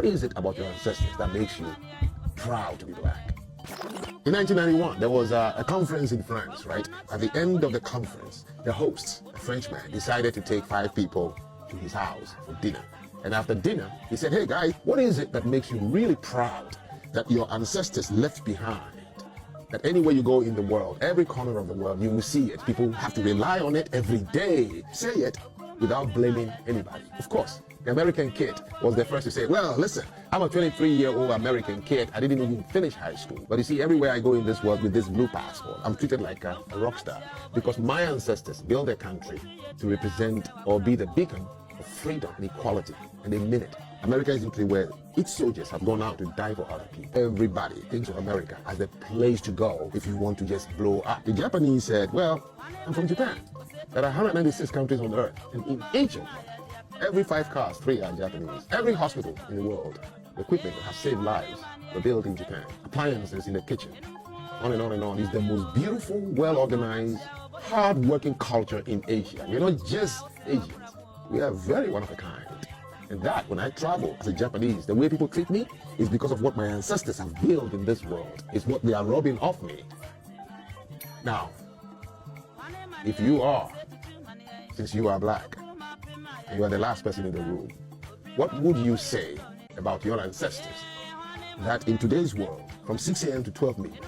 is it about your ancestors that makes you proud to be black? In 1991, there was a conference in France, right? At the end of the conference, the host, a Frenchman, decided to take 5 people to his house for dinner. And after dinner, he said, hey guys, what is it that makes you really proud that your ancestors left behind? That anywhere you go in the world, every corner of the world, you will see it. People have to rely on it every day. Say it without blaming anybody. Of course, the American kid was the first to say, well, listen, I'm a 23-year-old American kid. I didn't even finish high school. But you see, everywhere I go in this world with this blue passport, I'm treated like a rock star because my ancestors built their country to represent or be the beacon of freedom and equality. And they mean it. America is simply where its soldiers have gone out to die for other people. Everybody thinks of America as the place to go if you want to just blow up. The Japanese said, well, I'm from Japan. There are 196 countries on earth, and in each of them, every 5 cars, 3 are Japanese. Every hospital in the world, the equipment that has saved lives were built in Japan. Appliances in the kitchen, on and on and on. It's the most beautiful, well-organized, hard-working culture in Asia. We're not just Asians. We are very one of a kind. And that, when I travel as a Japanese, the way people treat me is because of what my ancestors have built in this world. It's what they are robbing off me. Now, if you are, since you are black, and you are the last person in the room, what would you say about your ancestors? That in today's world, from 6 a.m. to 12 midnight,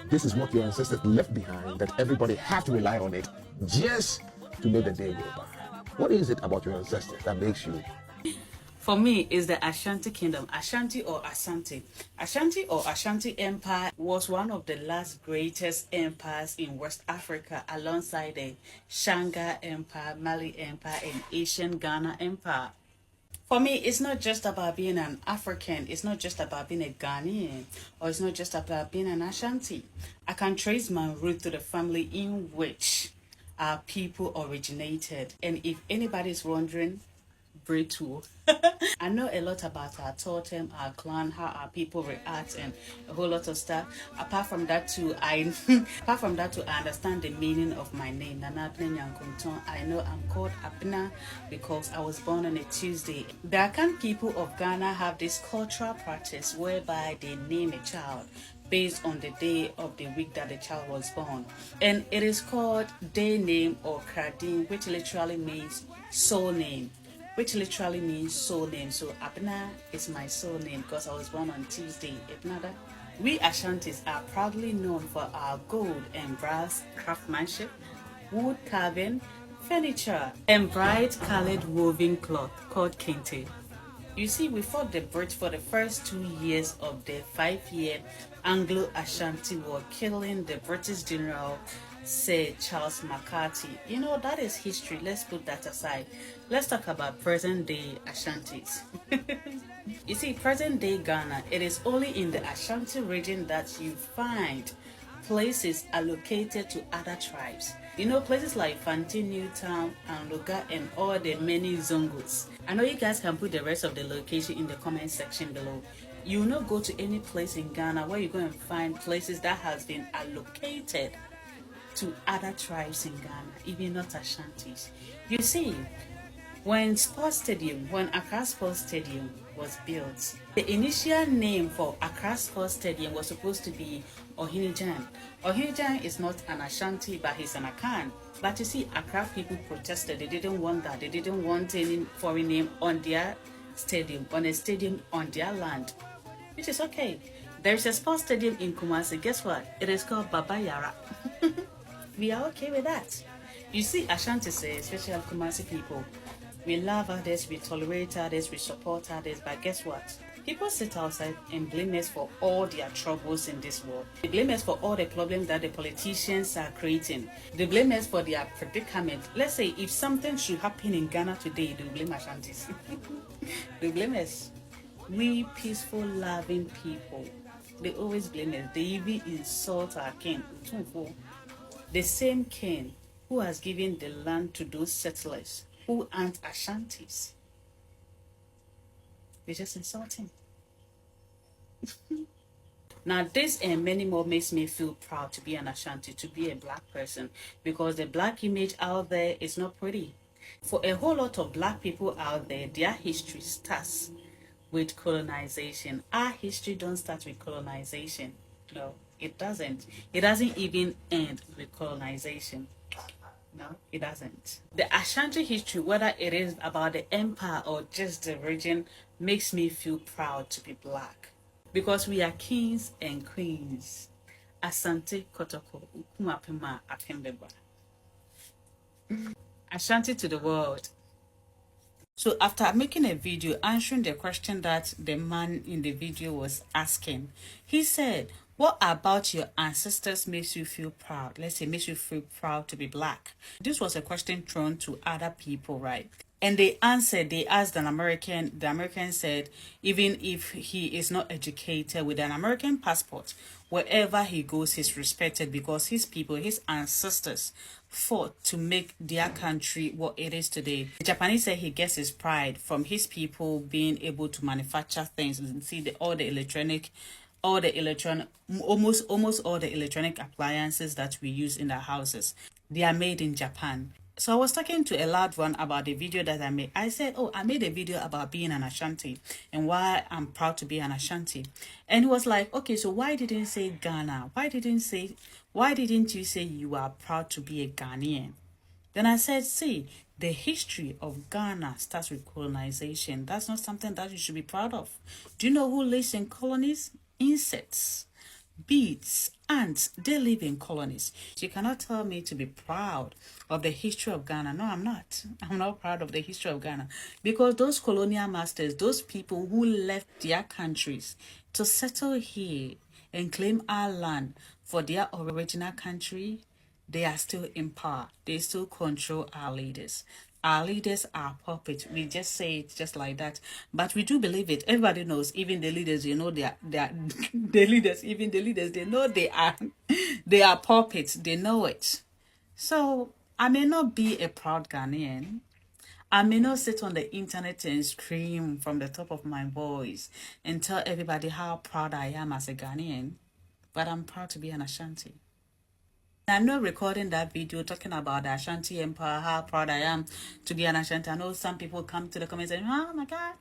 this is what your ancestors left behind, that everybody has to rely on it just to make the day go by. What is it about your ancestors that makes you? For me, it's the Ashanti Kingdom, Ashanti or Asante. Ashanti or Ashanti Empire was one of the last greatest empires in West Africa alongside the Shanga Empire, Mali Empire, and Asian Ghana Empire. For me, it's not just about being an African, it's not just about being a Ghanaian, or it's not just about being an Ashanti. I can trace my root to the family in which our people originated. And if anybody's wondering, Bretu. I know a lot about our totem, our clan, how our people react, and a whole lot of stuff. Apart from that, I understand the meaning of my name, Nana Abna Nyankunton. I know I'm called Abna because I was born on a Tuesday. The Akan people of Ghana have this cultural practice whereby they name a child based on the day of the week that the child was born, and it is called day name or Kradin, which literally means soul name. So Abna is my soul name because I was born on Tuesday. Ibnada. We Ashantis are proudly known for our gold and brass craftsmanship, wood carving, furniture, and bright colored woven cloth called kente. You see, we fought the British for the first 2 years of the 5-year Anglo-Ashanti War, killing the British General Sir Charles McCarthy. You know, that is history. Let's put that aside. Let's talk about present-day Ashantis. You see, present-day Ghana, it is only in the Ashanti region that you find places allocated to other tribes. You know, places like Fanti, Newtown, and Luga, and all the many zongos. I know you guys can put the rest of the location in the comment section below. You will not go to any place in Ghana where you're going to find places that has been allocated to other tribes in Ghana, even not Ashantis. You see, when Accra Sports Stadium was built, the initial name for Accra Sports Stadium was supposed to be Ohinijan. Ohinijan is not an Ashanti, but he's an Akan. But you see, Accra people protested. They didn't want that. They didn't want any foreign name on their stadium, on a stadium on their land, which is okay. There's a sports stadium in Kumasi. Guess what? It is called Baba Yara. We are okay with that. You see, Ashanti says, especially Kumasi people, we love others, we tolerate others, we support others, but guess what? People sit outside and blame us for all their troubles in this world. They blame us for all the problems that the politicians are creating. They blame us for their predicament. Let's say if something should happen in Ghana today, they blame Ashantis. They blame us. We peaceful, loving people, they always blame us. They even insult our king, Otumfuo. The same king who has given the land to those settlers who aren't Ashantis. They just insult him. Now this and many more makes me feel proud to be an Ashanti, to be a black person, because the black image out there is not pretty. For a whole lot of black people out there, their history starts with colonization. Our history don't start with colonization. No, it doesn't. It doesn't even end with colonization. No, it doesn't. The Ashanti history, whether it is about the empire or just the region, makes me feel proud to be black. Because we are kings and queens. Asante Kotoko, Ukumapema Apembeba. Ashanti to the world. So after making a video answering the question that the man in the video was asking, he said, what about your ancestors makes you feel proud? Let's say makes you feel proud to be black. This was a question thrown to other people, right? And they answered, they asked an American, the American said, even if he is not educated with an American passport, wherever he goes, he's respected because his people, his ancestors, fought to make their country what it is today. The Japanese say he gets his pride from his people being able to manufacture things. And see almost all the electronic appliances that we use in our houses, they are made in Japan. So I was talking to a loved one about the video that I made. I said, oh, I made a video about being an Ashanti and why I'm proud to be an Ashanti. And he was like, okay, so why didn't you say Ghana? Why didn't you say you are proud to be a Ghanaian? Then I said, see, the history of Ghana starts with colonization. That's not something that you should be proud of. Do you know who lives in colonies? Insects, bees, ants, they live in colonies. You cannot tell me to be proud of the history of Ghana. No, I'm not. I'm not proud of the history of Ghana because those colonial masters, those people who left their countries to settle here and claim our land for their original country, they are still in power. They still control our leaders. Our leaders are puppets. We just say it just like that. But we do believe it. Everybody knows, even the leaders, you know, they are the leaders, even the leaders, they know they are puppets. They know it. So I may not be a proud Ghanaian. I may not sit on the internet and scream from the top of my voice and tell everybody how proud I am as a Ghanaian, but I'm proud to be an Ashanti. I'm not recording that video talking about the Ashanti Empire, how proud I am to be an Ashanti. I know some people come to the comment section, oh my God.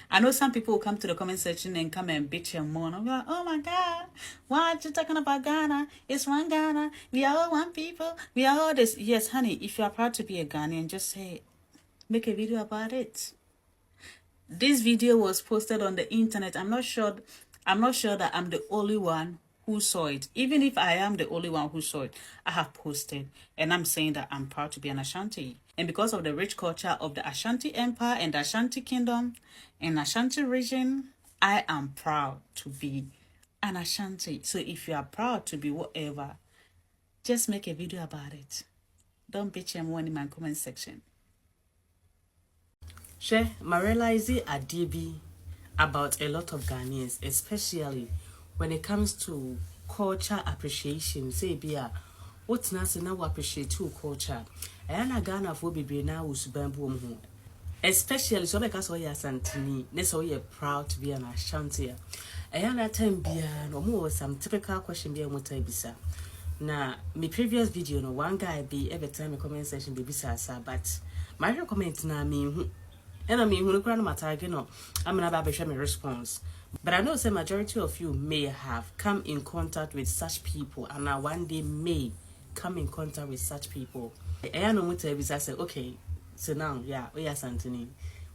I know some people come to the comment section and come and bitch and moan. I'm like, oh my God, why are you talking about Ghana? It's one Ghana. We are all one people. We are all this. Yes, honey, if you are proud to be a Ghanaian, just say, make a video about it. This video was posted on the internet. I'm not sure that I'm the only one who saw it. Even if I am the only one who saw it, I have posted and I'm saying that I'm proud to be an Ashanti. And because of the rich culture of the Ashanti Empire and the Ashanti Kingdom and Ashanti region, I am proud to be an Ashanti. So if you are proud to be whatever, just make a video about it. Don't bitch and moan in my comment section. Share my realizing a DB about a lot of Ghanaians, especially when it comes to culture appreciation. Say, Bia, what's nice now appreciate too culture. And Ghana for be now was bamboo, especially so because we are Asante, so we are proud to be an Ashanti. And at time Bia, no more some typical question be a mutabisa. Now, my previous video, no one guy be every time a comment section be bisa, but my comment now me. And I mean, when you cry my target, no, I'm not about to share my response. But I know the majority of you may have come in contact with such people, and now one day may come in contact with such people. I know what I say, okay, so now, yeah, we are Asante.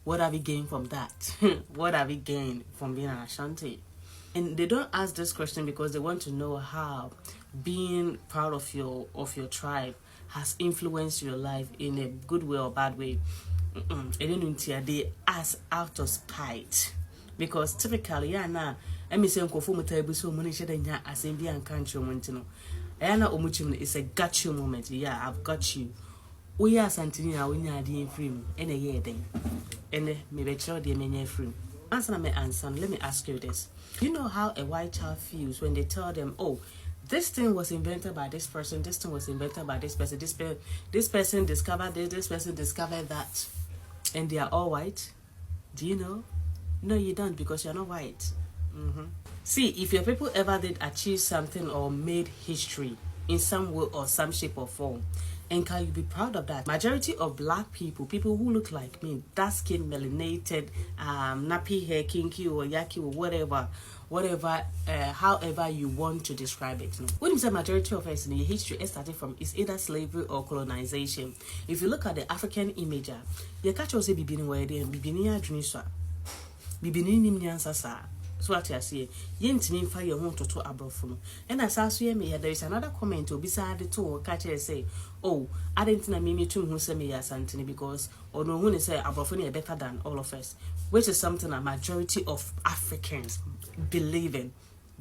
What have we gained from that? What have we gained from being an Ashanti? And they don't ask this question because they want to know how being proud of your tribe has influenced your life in a good way or bad way. They ask out of spite. Because typically, yeah, now, I may say, Uncle Fumu so many shading ya as Indian country montino. Ayana Omuchim is a got you moment. Yeah, I've got you. We are Santina, we are the free, and a year then. And maybe child the many free. Answer me, answer. Let me ask you this. You know how a white child feels when they tell them, oh, this thing was invented by this person, this thing was invented by this person, this person discovered this person discovered that, and they are all white? Do you know? No, you don't, because you're not white. See, if your people ever did achieve something or made history in some way or some shape or form, And can you be proud of that? Majority of black people who look like me, dark skin, melanated, nappy hair, kinky or yaki or whatever, however you want to describe it. When you say majority of us in the history, it started from is either slavery or colonization. If you look at the African image, you catch us say bibini where they bibini adriniswa, bibini nimnyansasa. So what I say, yentimi fa your home to abrofuno. And as I say me, there is another comment to beside the two catch say, oh, I didn't know me too who say me Asante because or no one say abrofuno better than all of us, which is something a majority of Africans believe in.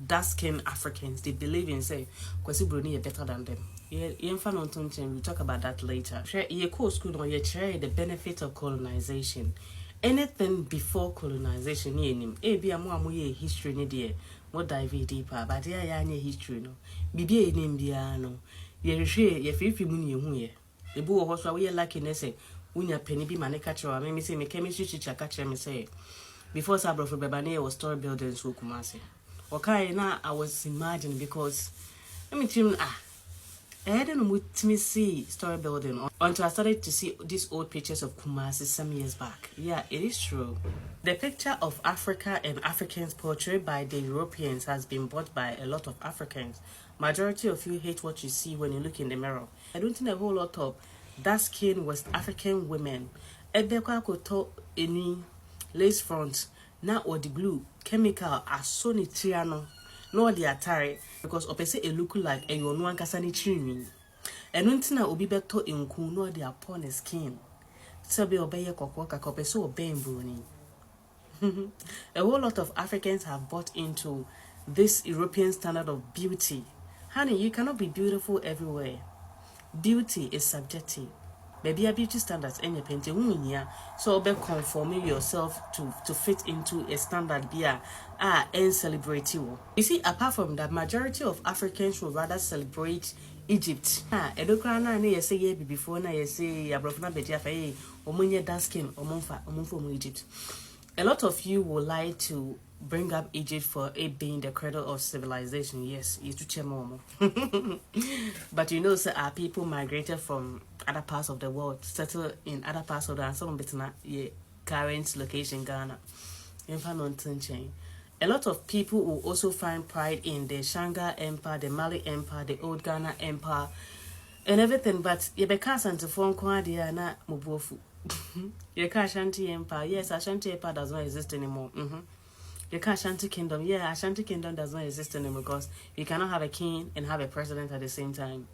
Dark skin Africans, they believe in say, Kwesi Bruni better than them. We'll talk about that later. You school or you share the benefit of colonization. Anything before colonization, be a more history ni dear, more dive deeper, but there are history no. Bibi a name biano. Ye share ye fifty moon ye. The boo horse we are like in essay. Unya penny be man catcher, I may say me chemistry teacher catcher me say. Before Sabro for Babane was story buildings who Kumasi. Okay, now I was imagining because let me tell you I don't know what me see story building until I started to see these old pictures of Kumasi some years back. Yeah, it is true. The picture of Africa and Africans portrayed by the Europeans has been bought by a lot of Africans. Majority of you hate what you see when you look in the mirror. I don't think a whole lot of dark-skinned West African women. Ebekwa koto eni lace front na or the glue chemical asoni triano. No the attire because opese e look like a you no ankasa ni chiri. Eno ntina obi beto enku no the upon the skin. So be obeye kokwo ka opese obey bruni. A whole lot of Africans have bought into this European standard of beauty. Honey, you cannot be beautiful everywhere. Beauty is subjective. Maybe a beauty standards any painting so be conforming yourself to fit into a standard beer and celebrate you. You see, apart from that, majority of Africans would rather celebrate Egypt. Edokrana na say ye before na ye say abrofna betia fa ye omunye dark skin omunfo Egypt. A lot of you would like to bring up Egypt for it being the cradle of civilization. Yes, but you know, our people migrated from other parts of the world, settled in other parts of the world, some bit na current location Ghana. A lot of people will also find pride in the Shanga Empire, the Mali Empire, the Old Ghana Empire, and everything. But you be Asante phone kwadia na mubofu. You Ashanti Empire, yes, Ashanti Empire does not exist anymore. You Ashanti Kingdom, yeah, Ashanti Kingdom does not exist anymore because you cannot have a king and have a president at the same time.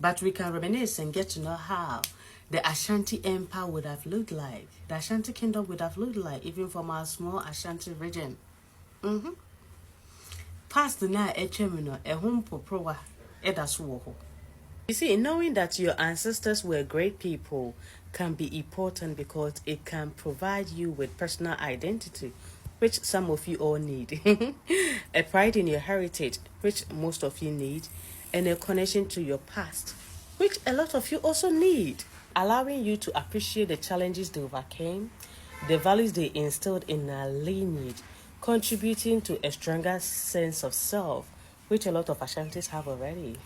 But we can reminisce and get to know how the Ashanti Empire would have looked like. The Ashanti Kingdom would have looked like, even from our small Ashanti region. Past the night, a terminal, a home prowa, edasuoho. You see, knowing that your ancestors were great people can be important because it can provide you with personal identity, which some of you all need, a pride in your heritage, which most of you need, and a connection to your past, which a lot of you also need, allowing you to appreciate the challenges they overcame, the values they instilled in our lineage, contributing to a stronger sense of self, which a lot of Ashantis have already,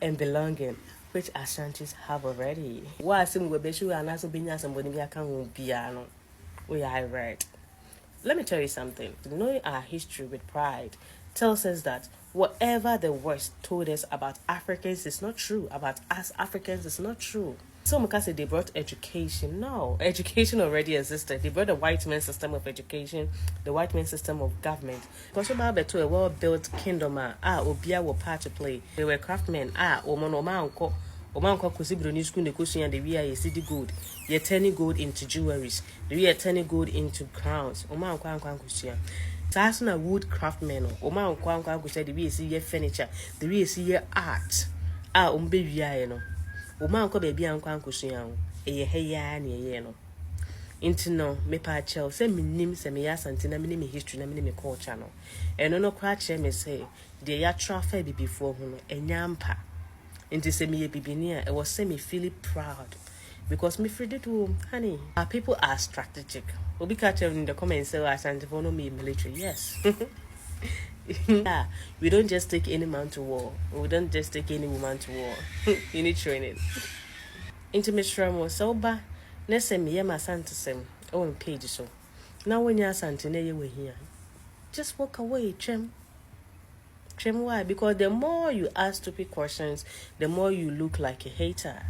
and belonging, which Ashantis have already. Let me tell you something. Knowing our history with pride tells us that whatever the West told us about Africans is not true. About us Africans is not true. Some can say they brought education. No, education already existed. They brought the white man system of education, the white man system of government. Because about to a well-built kingdom, obia were part to play. They were craftsmen. Omanko kusibro ni school negotiation the we are city gold. You're turning gold into jewelries. We are turning gold into crowns. Omanko ankusia. Sasuna wood craftsmen. Omanko ankusia the we see your furniture. The we see your art. Baby no. Omanko baby ankusia. Heya ni no. Into no me pa chel say me nim say me Asante na me history na me culture no. Eno no kwa che me say the ya travel before hu no enyampa. Into semi bibinia, I was semi feeling proud because me free it home, honey. Our people are strategic. We'll be catching in the comments say Asante for no me military. Yes. Yeah, we don't just take any man to war. We don't just take any woman to war. You need training. Intimate Ramo, so ba. Let's say me, my Asante sem. Oh, page so. Now when you're Asante, you were here. Just walk away, Chem. Chem, why? Because the more you ask stupid questions, the more you look like a hater.